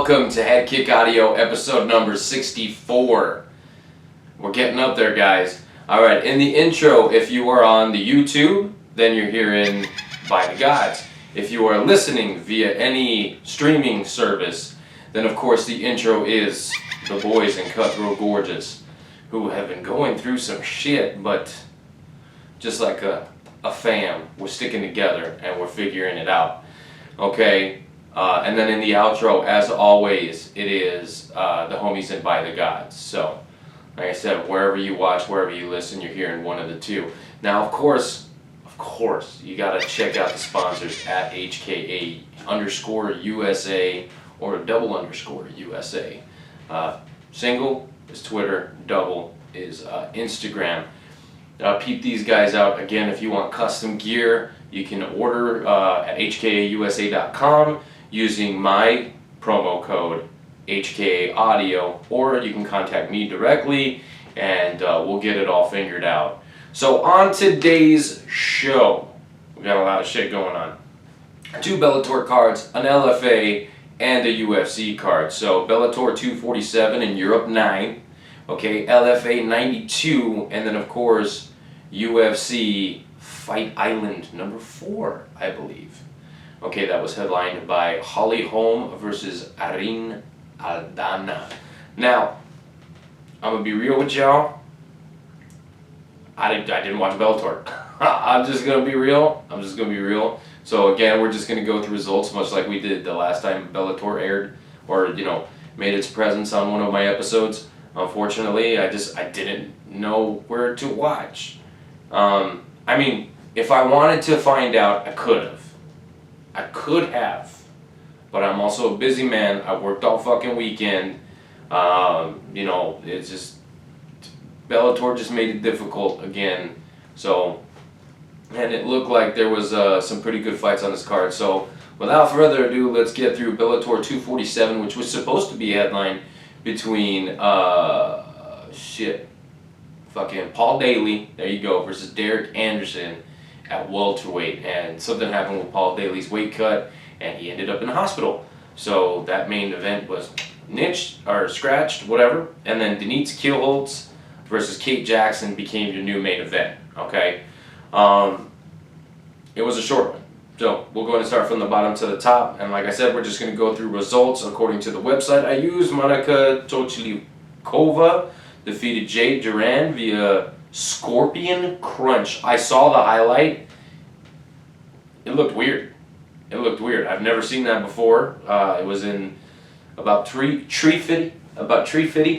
welcome to HeadKick Audio episode number 64. We're getting up there, guys. Alright, in the intro, if you are on the YouTube, then you're hearing By the Gods. If you are listening via any streaming service, then of course the intro is the boys in Cutthroat Gorgeous, who have been going through some shit, but just like a fam, we're sticking together and we're figuring it out. Okay? And then in the outro, as always, it is the homies in By the Gods. So, like I said, wherever you watch, wherever you listen, you're hearing one of the two. Now, of course, you gotta check out the sponsors at HKA_USA or _USA. Single is Twitter, double is Instagram. Peep these guys out. Again, if you want custom gear, you can order at HKAUSA.com using my promo code HKA Audio, or you can contact me directly and we'll get it all figured out. So on today's show, we got a lot of shit going on. 2 Bellator cards, an LFA, and a UFC card. So Bellator 247 in Europe 9, okay, LFA 92, and then of course UFC Fight Island number 4, I believe. Okay, that was headlined by Holly Holm versus Arin Aldana. Now, I'm gonna be real with y'all. I didn't watch Bellator. I'm just gonna be real. So again, we're just gonna go through results, much like we did the last time Bellator aired, or made its presence on one of my episodes. Unfortunately, I didn't know where to watch. I mean, if I wanted to find out, I could have, but I'm also a busy man. I worked all fucking weekend. It's just, Bellator just made it difficult again. So, and it looked like there was some pretty good fights on this card. So, without further ado, let's get through Bellator 247, which was supposed to be a headline between, Paul Daly, there you go, versus Derek Anderson at welterweight, and something happened with Paul Daly's weight cut, and he ended up in the hospital. So that main event was scratched, whatever, and then Denise Kielholtz versus Kate Jackson became your new main event. Okay, it was a short one, so we'll go ahead and start from the bottom to the top. And like I said, we're just going to go through results according to the website I use. Monika Tochlikova defeated Jade Duran via Scorpion Crunch. I saw the highlight. It looked weird. I've never seen that before. It was in about tree fitty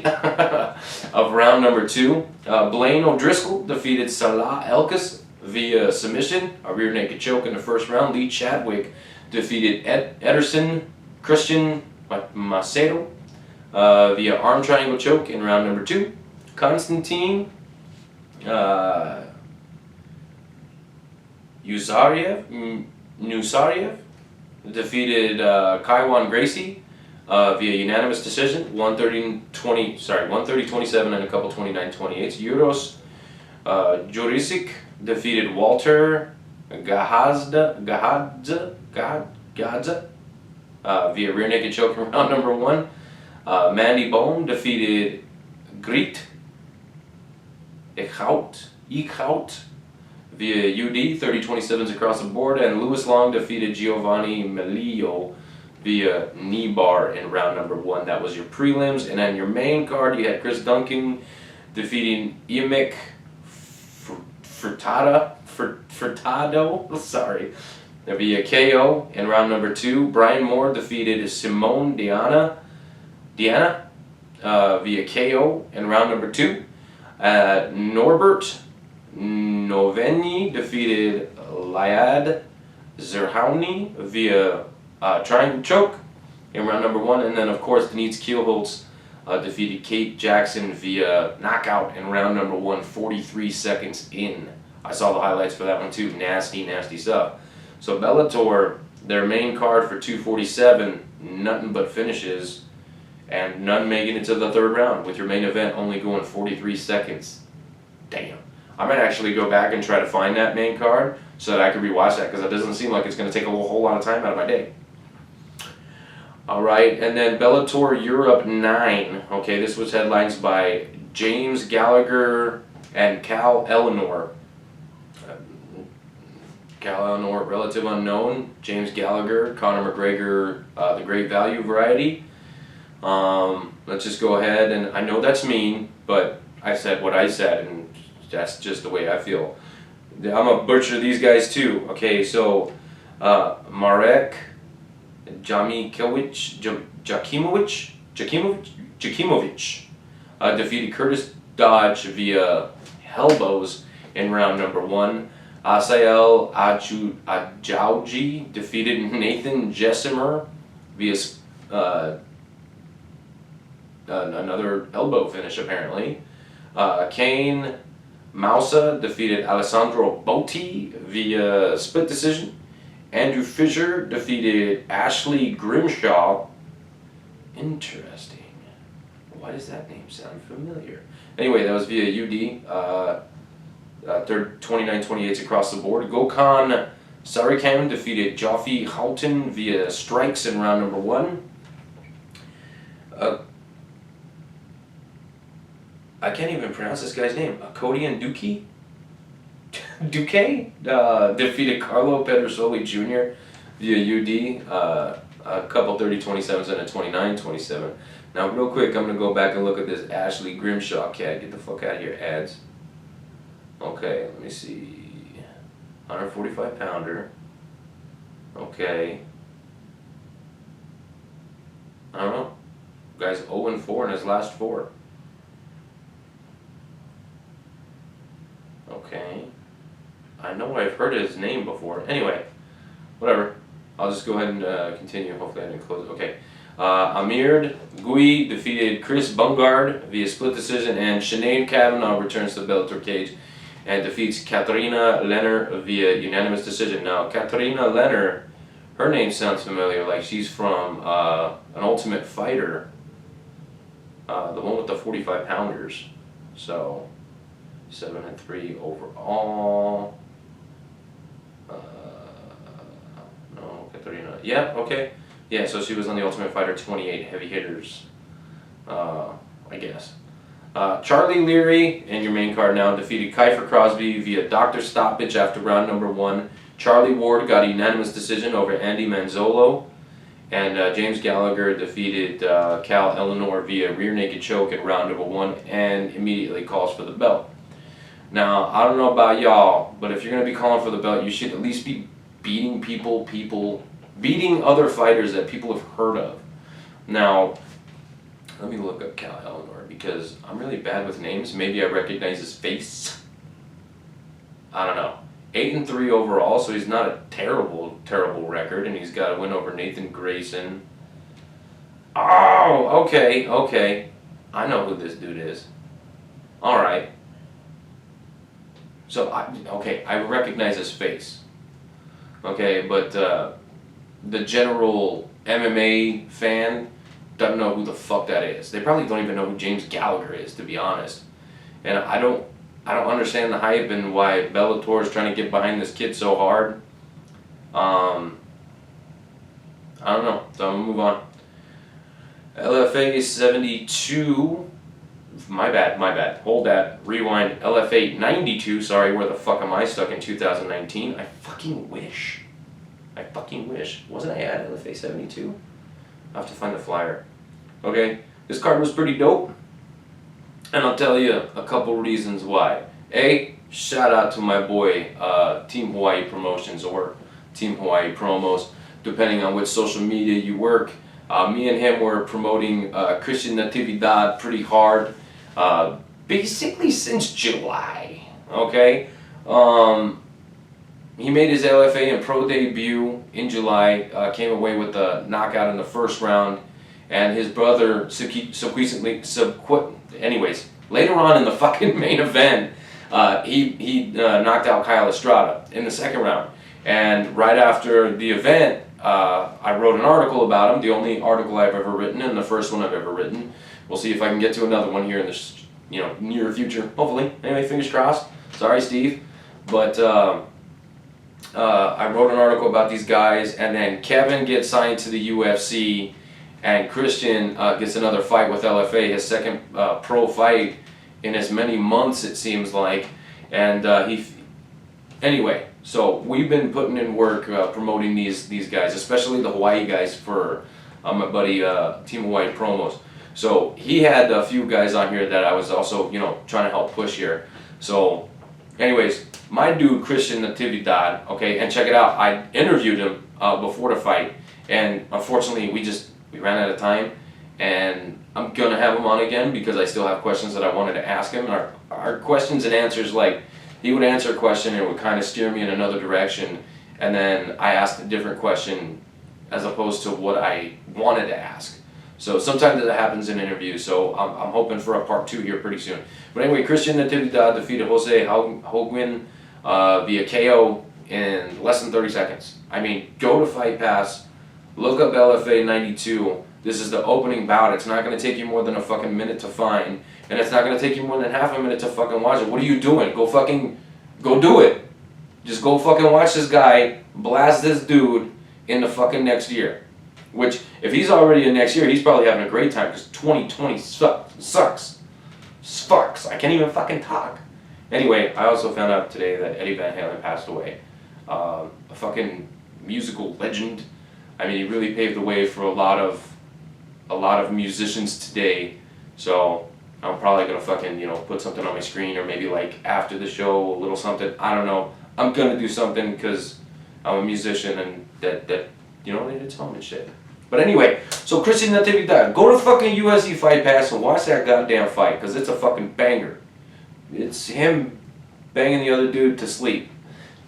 of round number 2. Blaine O'Driscoll defeated Salah Elkis via submission, a rear naked choke in the first round. Lee Chadwick defeated Ederson Christian Macedo via arm triangle choke in round number 2. Konstantin Nusariev defeated Kaiwan Gracie via unanimous decision, 130-27 and a couple 29-28. Juros Jurisic defeated Walter Gahadze via rear naked choke in round number 1. Mandy Bone defeated Griet Eichhout via UD, 30-27s across the board, and Lewis Long defeated Giovanni Melillo via knee bar in round number 1. That was your prelims, and then your main card, you had Chris Duncan defeating Emic Furtado via KO in round number 2. Brian Moore defeated Simone Diana via KO in round number 2. Norbert Noveni defeated Liad Zerhouni via triangle choke in round number 1. And then, of course, Denise Kielholtz defeated Kate Jackson via knockout in round number 1, 43 seconds in. I saw the highlights for that one too. Nasty stuff. So Bellator, their main card for 247, nothing but finishes, and none making it to the 3rd round, with your main event only going 43 seconds. Damn. I might actually go back and try to find that main card so that I can rewatch that, because it doesn't seem like it's going to take a whole lot of time out of my day. All right, and then Bellator Europe 9. Okay, this was headlines by James Gallagher and Cal Eleanor. Cal Eleanor, relative unknown. James Gallagher, Conor McGregor, the great value variety. Let's just go ahead, and I know that's mean, but I said what I said, and that's just the way I feel. I'm gonna butcher these guys too. Okay, so Marek Jakimovic defeated Curtis Dodge via elbows in round number 1. Asael Ajauji defeated Nathan Jessimer via another elbow finish apparently. Kane Mausa defeated Alessandro Botti via split decision. Andrew Fisher defeated Ashley Grimshaw. Interesting. Why does that name sound familiar? Anyway, that was via UD. Third 29-28 across the board. Gokhan Sarikam defeated Joffe Houghton via strikes in round number 1. I can't even pronounce this guy's name. Kodian Duque defeated Carlo Pedersoli Jr. via UD. A couple 30-27s and a 29-27. Now, real quick, I'm going to go back and look at this Ashley Grimshaw cat. Get the fuck out of here, ads. Okay, let me see. 145 pounder. Okay. I don't know. Guy's 0-4 in his last 4. Okay. I know I've heard his name before. Anyway, whatever. I'll just go ahead and continue. Hopefully I didn't close it. Okay. Amir Gui defeated Chris Bungard via split decision, and Sinead Kavanagh returns to the Bellator cage and defeats Katarina Lenner via unanimous decision. Now, Katarina Lenner, her name sounds familiar, like she's from an Ultimate Fighter, the one with the 45 pounders. So, 7-3 overall. No, Katarina. Yeah, okay. Yeah, so she was on the Ultimate Fighter 28 heavy hitters, I guess. Charlie Leary, in your main card now, defeated Kiefer Crosby via doctor stoppage after round number 1. Charlie Ward got a unanimous decision over Andy Manzolo. And James Gallagher defeated Cal Eleanor via rear naked choke in round number 1 and immediately calls for the belt. Now, I don't know about y'all, but if you're going to be calling for the belt, you should at least be beating beating other fighters that people have heard of. Now, let me look up Cal Eleanor because I'm really bad with names. Maybe I recognize his face. I don't know. 8-3 overall, so he's not a terrible record, and he's got a win over Nathan Grayson. Oh, okay. I know who this dude is. All right. So, I recognize his face. Okay, but the general MMA fan doesn't know who the fuck that is. They probably don't even know who James Gallagher is, to be honest. And I don't understand the hype and why Bellator is trying to get behind this kid so hard. I don't know. So I'm gonna move on. LFA 72. My bad. Hold that. Rewind. LFA 92. Sorry, where the fuck am I stuck in 2019? I fucking wish. Wasn't I at LFA 72? I have to find the flyer. Okay, this card was pretty dope. And I'll tell you a couple reasons why. A, shout out to my boy, Team Hawaii Promotions or Team Hawaii Promos, depending on which social media you work. Me and him were promoting Christian Natividad pretty hard, basically since July, okay? He made his LFA and pro debut in July, came away with a knockout in the first round, and his brother anyways, later on in the fucking main event, he knocked out Kyle Estrada in the second round. And right after the event, I wrote an article about him, the only article I've ever written and the first one I've ever written. We'll see if I can get to another one here in the near future, hopefully. Anyway, fingers crossed. Sorry, Steve. But I wrote an article about these guys, and then Kevin gets signed to the UFC, and Christian gets another fight with LFA, his second pro fight in as many months, it seems like. And anyway, so we've been putting in work promoting these guys, especially the Hawaii guys for my buddy Team Hawaii Promos. So he had a few guys on here that I was also, trying to help push here. So anyways, my dude Christian Natividad, okay, and check it out, I interviewed him before the fight, and unfortunately we ran out of time, and I'm gonna have him on again because I still have questions that I wanted to ask him. Our questions and answers, like, he would answer a question and it would kind of steer me in another direction, and then I asked a different question as opposed to what I wanted to ask. So sometimes that happens in interviews, so I'm hoping for a part 2 here pretty soon. But anyway, Christian Natividad defeated Jose Hogwin via KO in less than 30 seconds. I mean, go to Fight Pass, look up LFA 92. This is the opening bout. It's not going to take you more than a fucking minute to find, and it's not going to take you more than half a minute to fucking watch it. What are you doing? Go do it. Just go fucking watch this guy blast this dude in the fucking next year. Which, if he's already in next year, he's probably having a great time because 2020 sucks. Sparks. I can't even fucking talk. Anyway, I also found out today that Eddie Van Halen passed away. A fucking musical legend. I mean, he really paved the way for a lot of musicians today. So I'm probably gonna fucking put something on my screen, or maybe like after the show a little something. I don't know. I'm gonna do something because I'm a musician and that they did tell me shit. But anyway, so Christian Natividad, go to fucking UFC Fight Pass and watch that goddamn fight, because it's a fucking banger. It's him banging the other dude to sleep.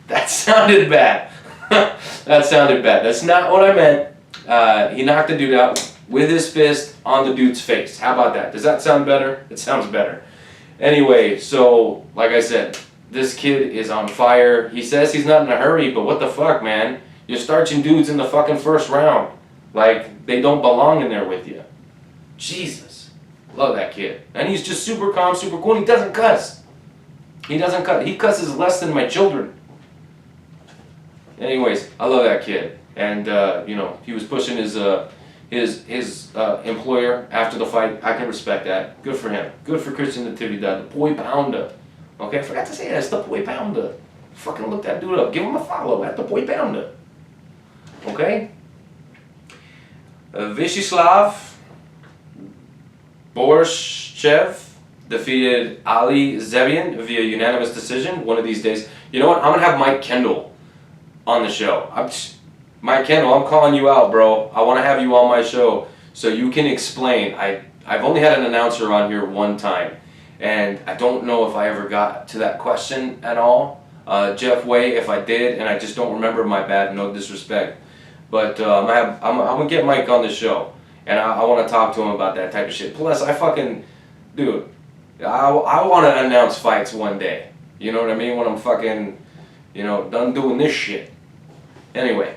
That sounded bad. That sounded bad. That's not what I meant. He knocked the dude out with his fist on the dude's face. How about that? Does that sound better? It sounds better. Anyway, so like I said, this kid is on fire. He says he's not in a hurry, but what the fuck, man? You're starching dudes in the fucking first round. Like, they don't belong in there with you. Jesus. Love that kid. And he's just super calm, super cool, and he doesn't cuss. He doesn't cuss. He cusses less than my children. Anyways, I love that kid. And, he was pushing his employer after the fight. I can respect that. Good for him. Good for Christian Natividad, the boy pounder. Okay, I forgot to say that. It's the boy pounder. Fucking look that dude up. Give him a follow at the boy pounder. Okay? Vyacheslav Borshev defeated Ali Zebian via unanimous decision one of these days. You know what? I'm going to have Mike Kendall on the show. Mike Kendall, I'm calling you out, bro. I want to have you on my show so you can explain. I've only had an announcer on here one time, and I don't know if I ever got to that question at all. Jeff Way, if I did, and I just don't remember, my bad, no disrespect. But I'm going to get Mike on the show, and I want to talk to him about that type of shit. Plus, I want to announce fights one day. You know what I mean? When I'm fucking, done doing this shit. Anyway,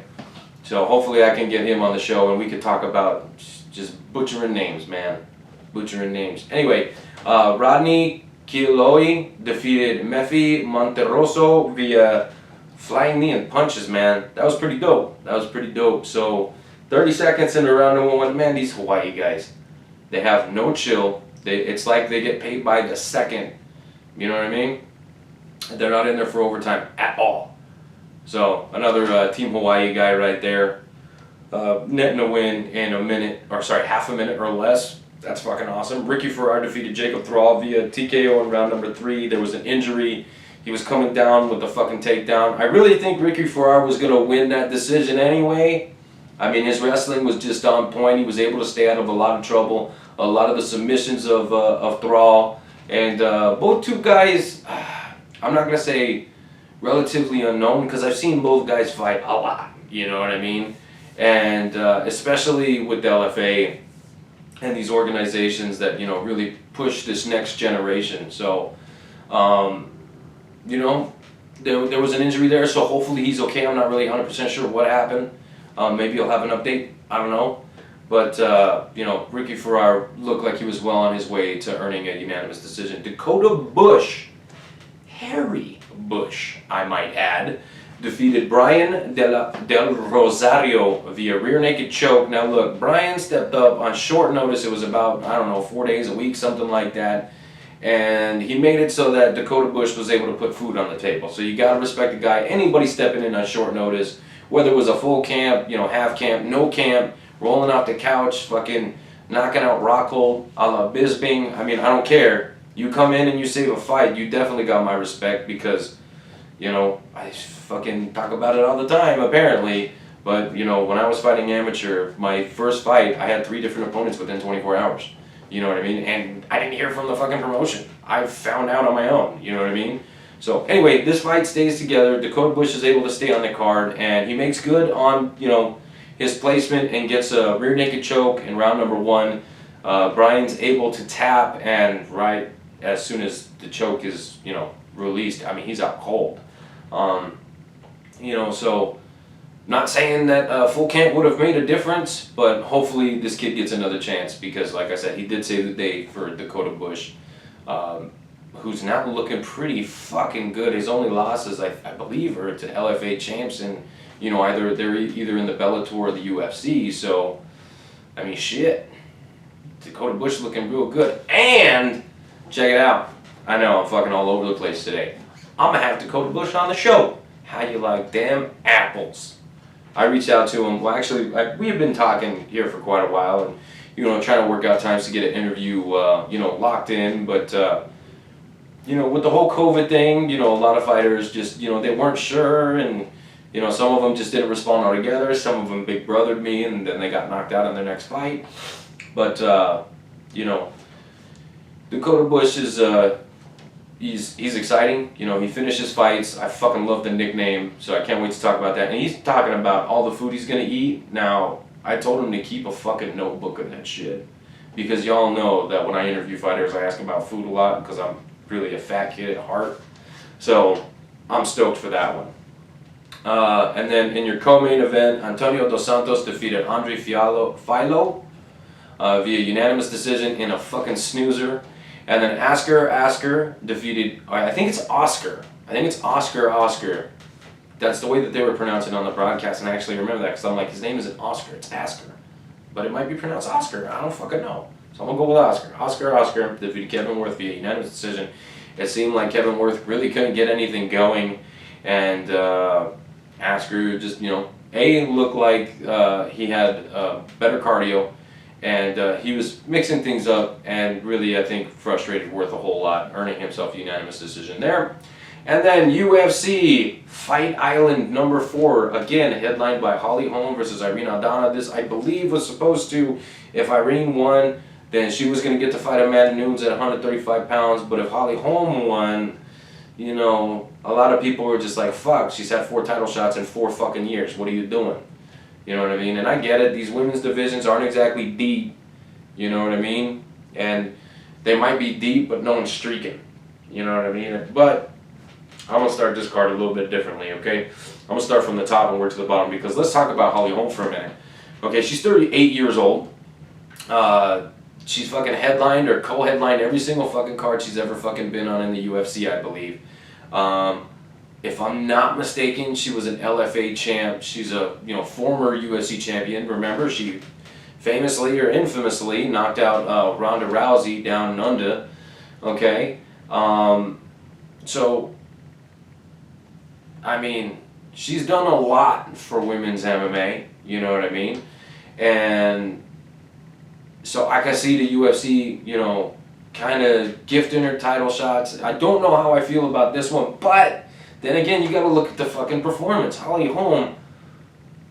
so hopefully I can get him on the show, and we could talk about just butchering names, man. Butchering names. Anyway, Rodney Kiloi defeated Mefi Monterroso via flying knee and punches, man. That was pretty dope. So 30 seconds into round number 1, man, these Hawaii guys, they have no chill. It's like they get paid by the second. You know what I mean? They're not in there for overtime at all. So another Team Hawaii guy right there, netting a win in half a minute or less. That's fucking awesome. Ricky Farrar defeated Jacob Thrall via TKO in round number 3. There was an injury. He was coming down with the fucking takedown. I really think Ricky Farrar was going to win that decision anyway. I mean, his wrestling was just on point. He was able to stay out of a lot of trouble. A lot of the submissions of Thrall. And both two guys, I'm not going to say relatively unknown, because I've seen both guys fight a lot. You know what I mean? And especially with the LFA and these organizations that, really push this next generation. So, there was an injury there, so hopefully he's okay. I'm not really 100% sure what happened. Maybe I'll have an update. I don't know. But, Ricky Farrar looked like he was well on his way to earning a unanimous decision. Dakota Bush, Harry Bush, I might add, defeated Brian Del Rosario via rear naked choke. Now look, Brian stepped up on short notice. It was about, I don't know, 4 days, a week, something like that. And he made it so that Dakota Bush was able to put food on the table. So you gotta respect the guy. Anybody stepping in on short notice, whether it was a full camp, half camp, no camp, rolling off the couch, fucking knocking out Rockhold, a la Bisping. I mean, I don't care. You come in and you save a fight, you definitely got my respect because, I fucking talk about it all the time, apparently. But, when I was fighting amateur, my first fight, I had 3 different opponents within 24 hours. You know what I mean? And I didn't hear from the fucking promotion. I found out on my own. You know what I mean? So anyway, this fight stays together. Dakota Bush is able to stay on the card, and he makes good on, his placement and gets a rear naked choke in round number 1. Brian's able to tap, and right as soon as the choke is, released, I mean, he's out cold. So not saying that full camp would have made a difference, but hopefully this kid gets another chance because, like I said, he did save the day for Dakota Bush, who's now looking pretty fucking good. His only losses, I believe, are to LFA champs, and they're either in the Bellator or the UFC. So, I mean, shit, Dakota Bush looking real good. And check it out. I know I'm fucking all over the place today. I'm gonna have Dakota Bush on the show. How you like damn apples? I reached out to him. Well, actually, we have been talking here for quite a while, and trying to work out times to get an interview, locked in. But with the whole COVID thing, a lot of fighters just, they weren't sure, and some of them just didn't respond altogether. Some of them big brothered me, and then they got knocked out in their next fight. But Dakota Bush is he's exciting. He finishes fights. I fucking love the nickname, so I can't wait to talk about that. And he's talking about all the food he's gonna eat. Now, I told him to keep a fucking notebook of that shit, because y'all know that when I interview fighters, I ask about food a lot because I'm really a fat kid at heart. So I'm stoked for that one. And then in your co-main event, Antonio Dos Santos defeated Andre Filo via unanimous decision in a fucking snoozer. And then Asker defeated, I think it's Oscar. That's the way that they were pronouncing on the broadcast, and I actually remember that because I'm like, his name isn't Oscar, it's Asker. But it might be pronounced Oscar, I don't fucking know. So I'm gonna go with Oscar. Oscar defeated Kevin Worth via unanimous decision. It seemed like Kevin Worth really couldn't get anything going, and Asker just, looked like he had better cardio, and he was mixing things up, and really, I think, frustrated Worth a whole lot, earning himself a unanimous decision there. And then UFC Fight Island number 4, again headlined by Holly Holm versus Irene Aldana. This, I believe, was supposed to, if Irene won, then she was going to get to fight Amanda Nunes at 135 pounds. But if Holly Holm won, a lot of people were just like, fuck, she's had 4 title shots in 4 fucking years. What are you doing? You know what I mean? And I get it. These women's divisions aren't exactly deep. You know what I mean? And they might be deep, but no one's streaking. You know what I mean? But I'm going to start this card a little bit differently, okay? I'm going to start from the top and work to the bottom, because let's talk about Holly Holm for a minute. Okay, she's 38 years old. She's fucking headlined or co-headlined every single fucking card she's ever fucking been on in the UFC, I believe. If I'm not mistaken, she was an LFA champ. She's a former UFC champion. Remember, she famously or infamously knocked out Ronda Rousey down under. Okay, so I mean, she's done a lot for women's MMA. You know what I mean? And so I can see the UFC, kind of gifting her title shots. I don't know how I feel about this one, but then again, you got to look at the fucking performance. Holly Holm,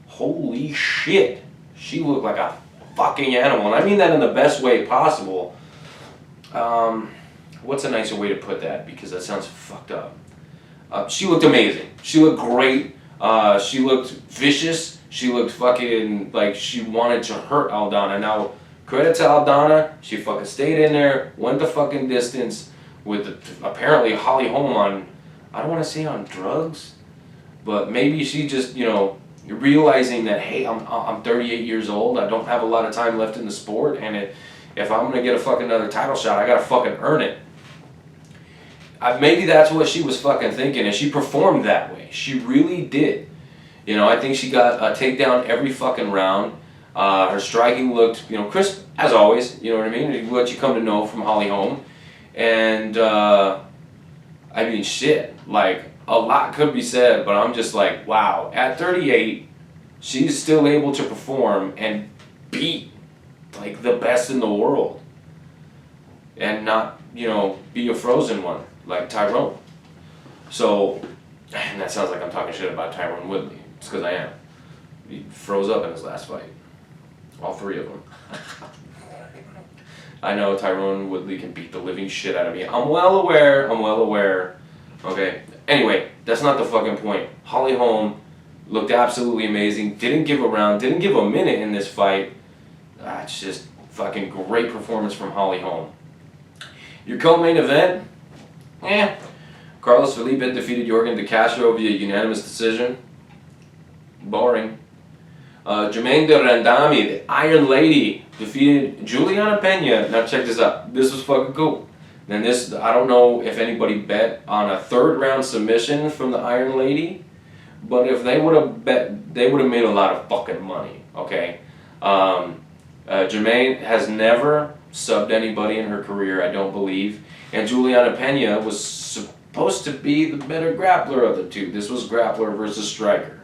holy shit, she looked like a fucking animal, and I mean that in the best way possible. What's a nicer way to put that? Because that sounds fucked up. She looked amazing. She looked great. She looked vicious. She looked fucking like she wanted to hurt Aldana. Now, credit to Aldana, she fucking stayed in there, went the fucking distance with apparently Holly Holm on, I don't want to say on drugs, but maybe she just, realizing that, hey, I'm 38 years old, I don't have a lot of time left in the sport, and if I'm going to get a fucking another title shot, I got to fucking earn it. maybe that's what she was fucking thinking, and she performed that way. She really did. You know, I think she got a takedown every fucking round. Her striking looked, you know, crisp as always. You know what I mean? What you come to know from Holly Holm. And I mean, shit. Like, a lot could be said, but I'm just like, wow. At 38, she's still able to perform and beat like the best in the world, and not, you know, be a frozen one like Tyrone. So, and that sounds like I'm talking shit about Tyrone Woodley. It's because I am. He froze up in his last fight. All three of them. I know Tyrone Woodley can beat the living shit out of me. I'm well aware. Okay. Anyway, that's not the fucking point. Holly Holm looked absolutely amazing. Didn't give a round. Didn't give a minute in this fight. It's just fucking great performance from Holly Holm. Your co-main event? Carlos Felipe defeated Jorgen De Castro via unanimous decision. Boring. Jermaine de Randami, the Iron Lady, defeated Juliana Pena. Now check this out. This was fucking cool. Then this, I don't know if anybody bet on a third round submission from the Iron Lady, but if they would have bet, they would have made a lot of fucking money. Okay. Jermaine has never subbed anybody in her career, I don't believe. And Juliana Pena was supposed to be the better grappler of the two. This was grappler versus striker.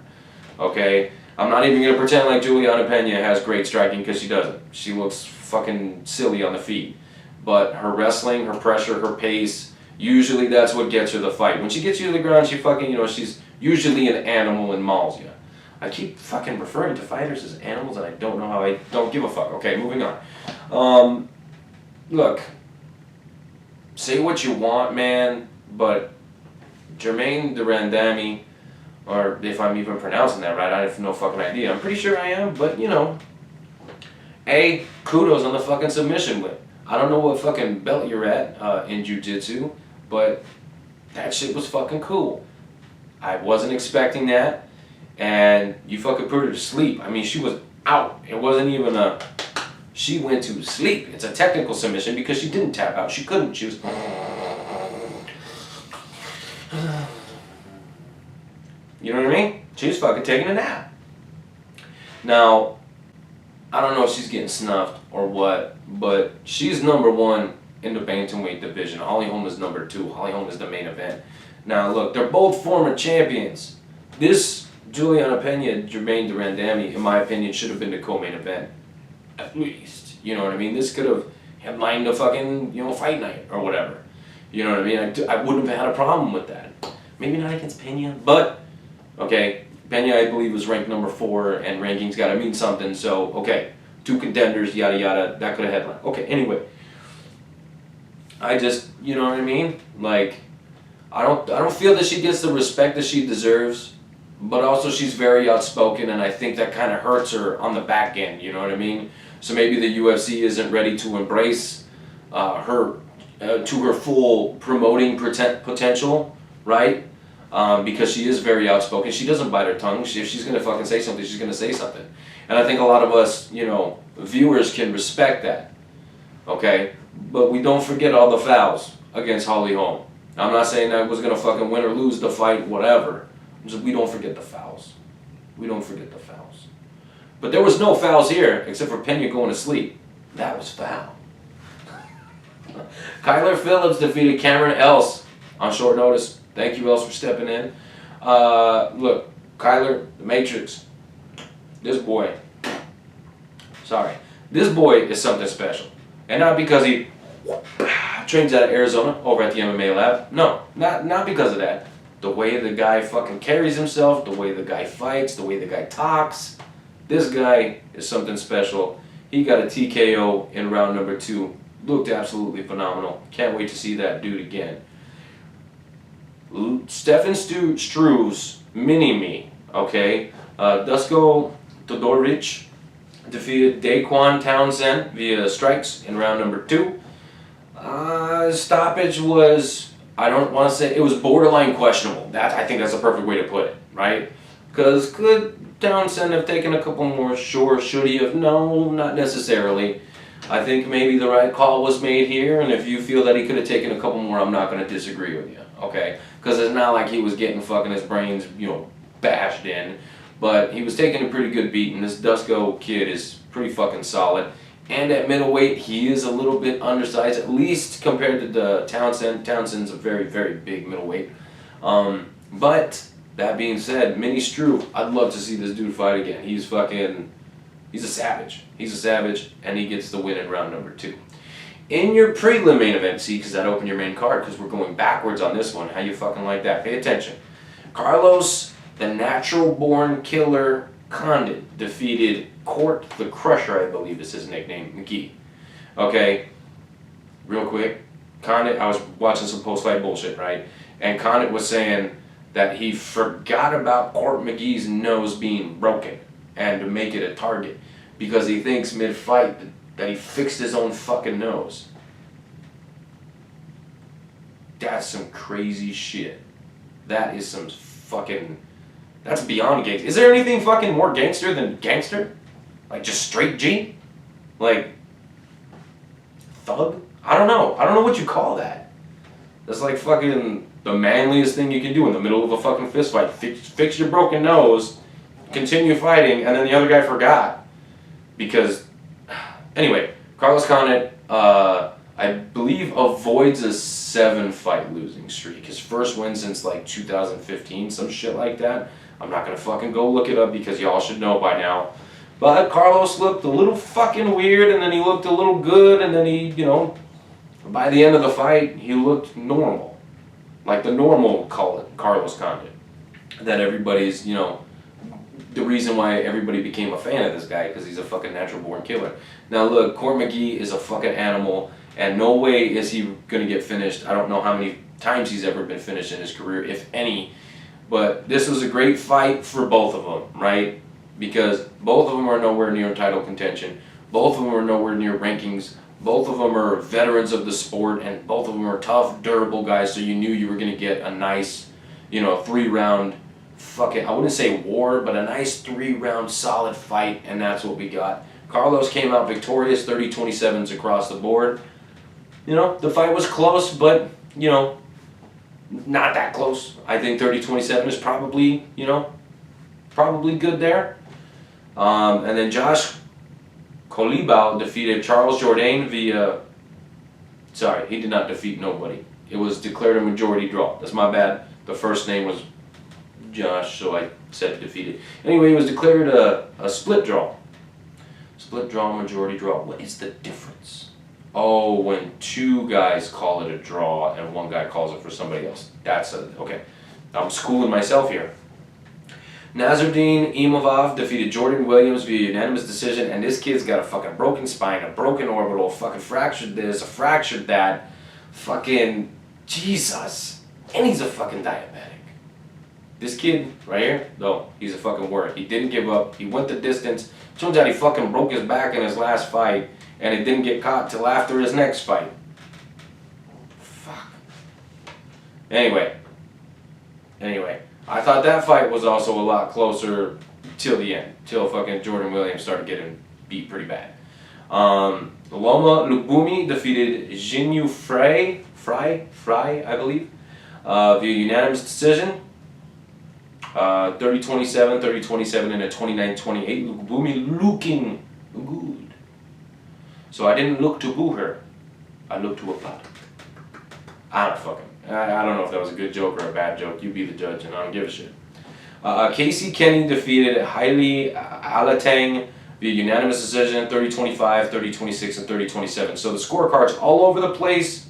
Okay? I'm not even going to pretend like Juliana Pena has great striking, because she doesn't. She looks fucking silly on the feet. But her wrestling, her pressure, her pace, usually that's what gets her the fight. When she gets you to the ground, she fucking, you know, she's usually an animal and mauls you. I keep fucking referring to fighters as animals, and I don't know how. I don't give a fuck. Okay, moving on. Look, say what you want, man, but Jermaine de Randami, or if I'm even pronouncing that right, I have no fucking idea. I'm pretty sure I am, but you know. Kudos on the fucking submission win. I don't know what fucking belt you're at in jiu-jitsu, but that shit was fucking cool. I wasn't expecting that, and you fucking put her to sleep. I mean, she was out. It wasn't even a... She went to sleep. It's a technical submission because she didn't tap out. She couldn't. She was... You know what I mean? She was fucking taking a nap. Now, I don't know if she's getting snuffed or what, but she's number one in the bantamweight division. Holly Holm is number two. Holly Holm is the main event. Now, look, they're both former champions. This Juliana Pena, Jermaine de Randami, in my opinion, should have been the co-main event. At least. You know what I mean? This could have headlined a fucking, you know, fight night or whatever. You know what I mean? I wouldn't have had a problem with that. Maybe not against Pena, but, okay, Pena, I believe, was ranked number 4, and rankings gotta mean something, so, okay, 2 contenders, yada yada, that could have headlined. Okay, anyway. I just, you know what I mean? Like, I don't feel that she gets the respect that she deserves, but also she's very outspoken, and I think that kind of hurts her on the back end, you know what I mean? So maybe the UFC isn't ready to embrace her to her full promoting potential, right? Because she is very outspoken. She doesn't bite her tongue. If she's going to fucking say something, she's going to say something. And I think a lot of us, you know, viewers can respect that, okay? But we don't forget all the fouls against Holly Holm. I'm not saying that I was going to fucking win or lose the fight, whatever. Just, we don't forget the fouls. We don't forget the fouls. But there was no fouls here, except for Pena going to sleep. That was foul. Kyler Phillips defeated Cameron Else on short notice. Thank you, Else, for stepping in. Look, Kyler, the Matrix. This boy. This boy is something special. And not because he trains out of Arizona over at the MMA lab. No, not because of that. The way the guy fucking carries himself, the way the guy fights, the way the guy talks. This guy is something special. He got a TKO in round number 2. Looked absolutely phenomenal. Can't wait to see that dude again. Stefan Struve's mini-me, okay? Dusko Todorovic defeated Daquan Townsend via strikes in round number 2. Stoppage was, I don't want to say, it was borderline questionable. I think that's the perfect way to put it, right? Because could Townsend have taken a couple more? Sure. Should he have? No, not necessarily. I think maybe the right call was made here, and if you feel that he could have taken a couple more, I'm not going to disagree with you, okay? Because it's not like he was getting fucking his brains, bashed in, but he was taking a pretty good beat, and this Dusko kid is pretty fucking solid. And at middleweight, he is a little bit undersized, at least compared to the Townsend. Townsend's a very, very big middleweight. But that being said, Mini Struve, I'd love to see this dude fight again. He's a savage. He's a savage, and he gets the win in round number 2. In your prelim main event, see, because that opened your main card, because we're going backwards on this one. How you fucking like that? Pay attention. Carlos, the natural-born killer Condit, defeated Court the Crusher, I believe is his nickname, McGee. Okay, real quick, Condit, I was watching some post-fight bullshit, right? And Condit was saying that he forgot about Court McGee's nose being broken and to make it a target because he thinks mid-fight that he fixed his own fucking nose. That's some crazy shit. That is some fucking... That's beyond gangster. Is there anything fucking more gangster than gangster? Like just straight G? Like thug? I don't know. I don't know what you call that. That's like fucking the manliest thing you can do in the middle of a fucking fist fight. Fix your broken nose, continue fighting, and then the other guy forgot. Because, anyway, Carlos Condit, I believe, avoids a 7-fight losing streak. His first win since like 2015, some shit like that. I'm not gonna fucking go look it up because y'all should know by now. But Carlos looked a little fucking weird, and then he looked a little good, and then he, by the end of the fight, he looked normal. Like the normal Carlos Condit. That everybody's, the reason why everybody became a fan of this guy, because he's a fucking natural-born killer. Now look, Court McGee is a fucking animal, and no way is he gonna get finished. I don't know how many times he's ever been finished in his career, if any. But this was a great fight for both of them, right? Because both of them are nowhere near title contention. Both of them are nowhere near rankings. Both of them are veterans of the sport, and both of them are tough, durable guys, so you knew you were going to get a nice, 3-round, I wouldn't say war, but a nice 3-round solid fight, and that's what we got. Carlos came out victorious, 30-27s across the board. The fight was close, but, not that close. I think 30-27 is probably, probably good there. And then Josh Colibao defeated Charles Jourdain via... Sorry, he did not defeat nobody. It was declared a majority draw. That's my bad. The first name was Josh, so I said defeated. Anyway, it was declared a split draw. Split draw, majority draw. What is the difference? Oh, when 2 guys call it a draw and 1 guy calls it for somebody else. Okay. I'm schooling myself here. Nazardine Imavov defeated Jordan Williams via unanimous decision, and this kid's got a fucking broken spine, a broken orbital, fucking fractured this, a fractured that, fucking Jesus. And he's a fucking diabetic. This kid right here, though, he's a fucking warrior. He didn't give up. He went the distance. Turns out he fucking broke his back in his last fight, and it didn't get caught till after his next fight. Fuck. Anyway, I thought that fight was also a lot closer till the end, till fucking Jordan Williams started getting beat pretty bad. Loma Lubumi defeated Jinyu Fry, I believe, via unanimous decision. 30-27, 30-27, and a 29-28. Lubumi looking good. So I didn't look to boo her. I looked to applaud. I don't know if that was a good joke or a bad joke. You be the judge, and I don't give a shit. Casey Kenny defeated Hailey Alatang via unanimous decision, 30-25, 30-26, and 30-27. So the scorecard's all over the place,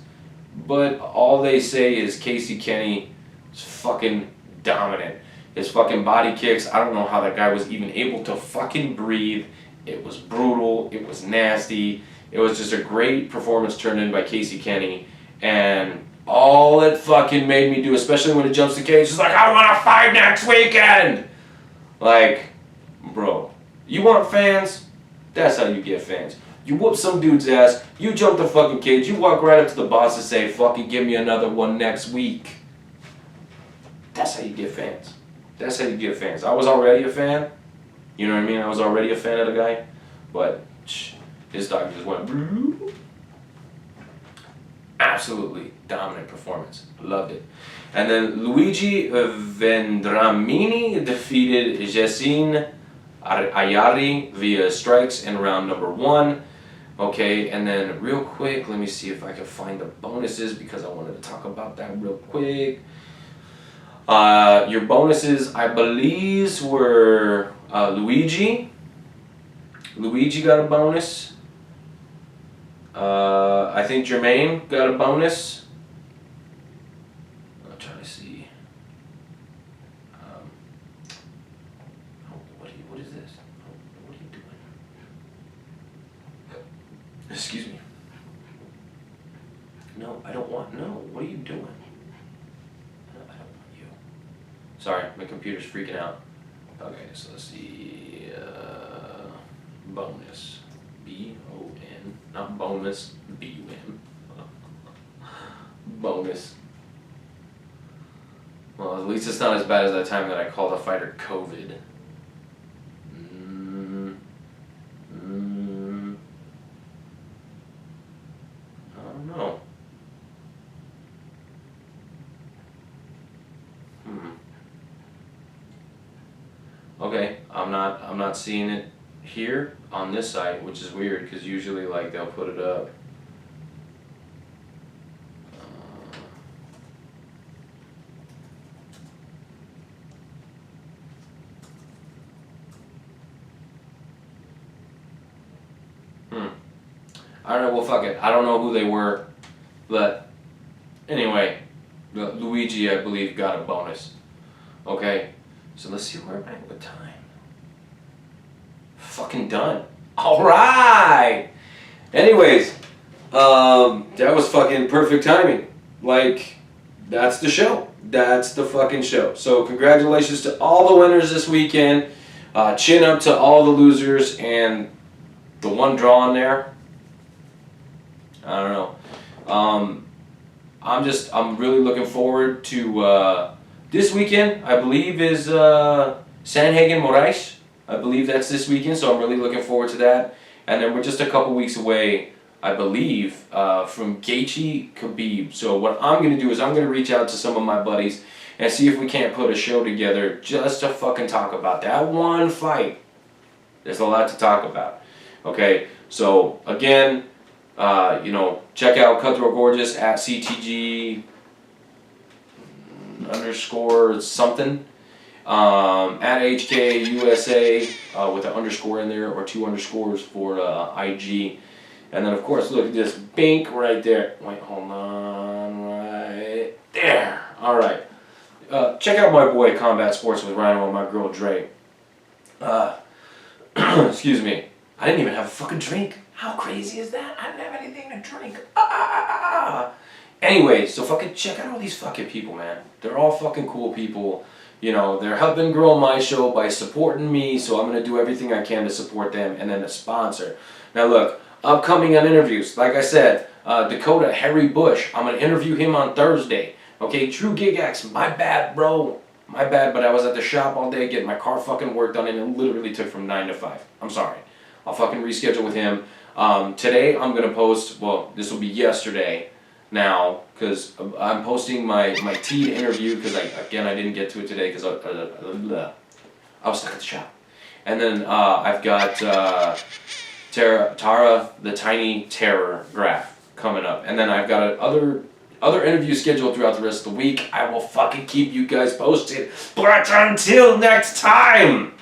but all they say is Casey Kenny is fucking dominant. His fucking body kicks, I don't know how that guy was even able to fucking breathe. It was brutal. It was nasty. It was just a great performance turned in by Casey Kenny, and all it fucking made me do, especially when it jumps to cage, is like, I want to fight next weekend! Like, bro, you want fans? That's how you get fans. You whoop some dude's ass, you jump the fucking cage, you walk right up to the boss and say, fucking give me another one next week. That's how you get fans. That's how you get fans. I was already a fan. You know what I mean? I was already a fan of the guy. But His dog just went. Absolutely dominant performance. Loved it. And then Luigi Vendramini defeated Jessine Ayari via strikes in round number 1. Okay, and then real quick, let me see if I can find the bonuses because I wanted to talk about that real quick. Your bonuses, I believe, were Luigi. Luigi got a bonus. I think Jermaine got a bonus. I'm trying to see. What is this? What are you doing? Excuse me. No, I don't want. No, what are you doing? No, I don't want you. Sorry, my computer's freaking out. Okay, so let's see. Bonus. B-O-N. Not bonus. B-U-M. Bonus. Well, at least it's not as bad as that time that I called a fighter COVID. I don't know. Okay, I'm not seeing it here on this site, which is weird because usually like they'll put it up. I don't know. Well, fuck it. I don't know who they were, but anyway, Luigi, I believe, got a bonus. Okay, so let's see where I'm at with time. Fucking done. All right. Anyways, that was fucking perfect timing. Like, that's the show. That's the fucking show. So congratulations to all the winners this weekend. Chin up to all the losers and the one draw in there. I don't know. I'm really looking forward to this weekend. I believe is Sanhagen Moraes. I believe that's this weekend, so I'm really looking forward to that. And then we're just a couple weeks away, I believe, from Gaethje Khabib. So what I'm going to do is I'm going to reach out to some of my buddies and see if we can't put a show together just to fucking talk about that one fight. There's a lot to talk about. Okay, so again, check out Cutthroat Gorgeous at CTG _ something. At HK USA with an underscore in there or 2 underscores for IG. And then of course look at this bink right there. Wait, hold on, right there. Alright. Check out my boy Combat Sports with Rhino and my girl Dre. Excuse me. I didn't even have a fucking drink. How crazy is that? I didn't have anything to drink. Anyway, so fucking check out all these fucking people, man. They're all fucking cool people. You know, they're helping grow my show by supporting me, so I'm going to do everything I can to support them, and then the sponsor. Now look, upcoming on interviews, like I said, Dakota Harry Bush, I'm going to interview him on Thursday. Okay, True Gigax, my bad, bro. My bad, but I was at the shop all day getting my car fucking work done, and it literally took from 9 to 5. I'm sorry. I'll fucking reschedule with him. Today I'm going to post, well, this will be yesterday now, because I'm posting my T interview, because I didn't get to it today because I was stuck at the shop. And then I've got Tara the Tiny Terror graph coming up. And then I've got other interviews scheduled throughout the rest of the week. I will fucking keep you guys posted. But until next time!